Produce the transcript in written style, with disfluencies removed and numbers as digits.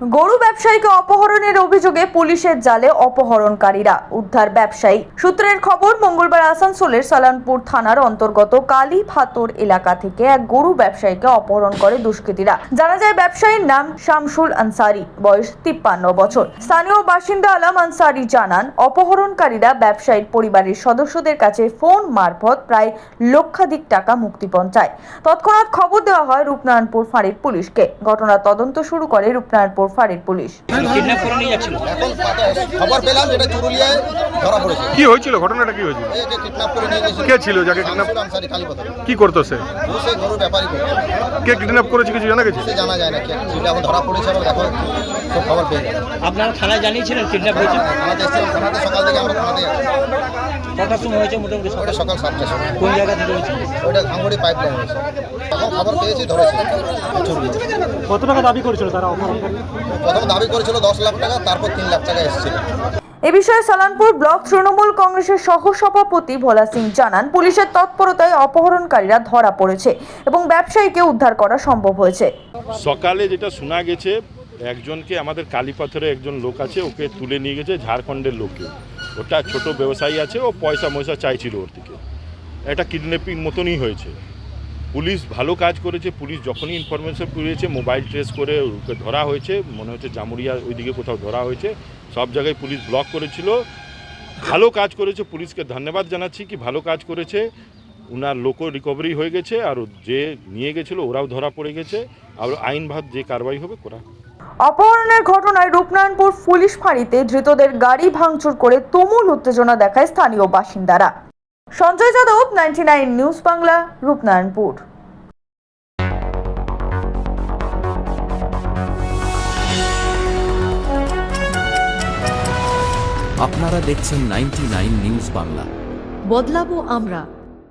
গরু ব্যবসায়ীকে অপহরণের অভিযোগে পুলিশের জালে অপহরণকারীরা উদ্ধার ব্যবসায়ী। সূত্রের খবর, মঙ্গলবার আসানসোলের সালানপুর থানার অন্তর্গত কালীভাতর এলাকা থেকে এক গরু ব্যবসায়ীকে অপহরণ করে দুষ্কৃতীরা। জানা যায়, ব্যবসায়ীর নাম শামসুল আনসারি, বয়স 53 বছর। স্থানীয় বাসিন্দা আলম আনসারি জানান, অপহরণকারীরা ব্যবসায়ীর পরিবারের সদস্যদের কাছে ফোন মারফত প্রায় লক্ষাধিক টাকা মুক্তিপণ চায়। তৎক্ষণাৎ খবর দেওয়া হয় রূপনারায়ণপুর ফাঁড়ির পুলিশকে। ঘটনার তদন্ত শুরু করে রূপনারায়ণপুর ফাঁড়ির পুলিশ। কিডন্যাপ করে নিয়ে যাচ্ছিল। এখন খবর পেলাম যেটা চুরুলিয়ায় ধরা পড়েছে। কি হয়েছিল, ঘটনাটা কি হয়েছিল? এই যে কিডন্যাপ করে নিয়ে গেছিল। কে ছিল যাকে কিডন্যাপ? শামসুল আনসারি, কালীপথর। কি করতো সে? সে গরু ব্যাপারী করতো। কে কিডন্যাপ করেছে কিছু জানা গেছে? সে জানা যায় না কে ছিল, এখন ধরা পড়েছে। এবং এখন সব খবর পেয়ে গেল। আপনারা থানায় জানিয়েছিলেন কিডন্যাপ হয়েছে? থানাতে এসেছিলাম, থানাতে সকাল থেকে আমরা থানাতে। কটার সময় হয়েছে মোটামুটি? ওটা সকাল 7টার সময়। কোন জায়গা থেকে হয়েছে? ওটা ভাঙড়ি পাইপ লাইন হয়েছে। এখন খবর পেয়েছি, ধরেছি চুরুলি। কত টাকা দাবি করেছিল তারা? প্রথম দাবি করেছিল 10 লাখ টাকা, তারপর 3 লাখ টাকা এসেছিল। এ বিষয়ে সালানপুর ব্লক তৃণমূল কংগ্রেসের সহসভাপতি ভোলা সিং জানান, পুলিশের তৎপরতায় অপহরণকারীরা ধরা পড়েছে এবং ব্যবসায়ীকে উদ্ধার করা সম্ভব হয়েছে। সকালে যেটা শোনা গেছে, একজনকে আমাদের কালীপাথরে একজন লোক আছে, ওকে তুলে নিয়ে গেছে ঝাড়খণ্ডের লোকে। ওটা ছোট ব্যবসায়ী আছে, ও পয়সা চাইছিল ওর থেকে। এটা কিডন্যাপিং মতনই হয়েছে। পুলিশ ভালো কাজ করেছে। পুলিশ যখনই ইনফরমেশন পেয়েছে, মোবাইল ট্রেস করে ওকে ধরা হয়েছে। মনে হচ্ছে জামুরিয়া ওইদিকে কোথাও ধরা হয়েছে। সব জায়গায় পুলিশ ব্লক করেছিল। ভালো কাজ করেছে, পুলিশকে ধন্যবাদ জানাচ্ছি কি ভালো কাজ করেছে। ওনার লোকও রিকভারি হয়ে গেছে, আর যে নিয়ে গেছিলো ওরাও ধরা পড়ে গেছে। আর আইনভাত যে কারবাই হবে করা। অপহরণের ঘটনায় রূপনারায়ণপুর পুলিশ ফাঁড়িতে ধৃতদের গাড়ি ভাঙচুর করে তুমুল উত্তেজনা দেখায় স্থানীয় বাসিন্দারা। সঞ্জয় যাদব, 99 নিউজ বাংলা, রূপনারায়ণপুর। আপনারা দেখছেন 99 নিউজ বাংলা। বদলাবো আমরা।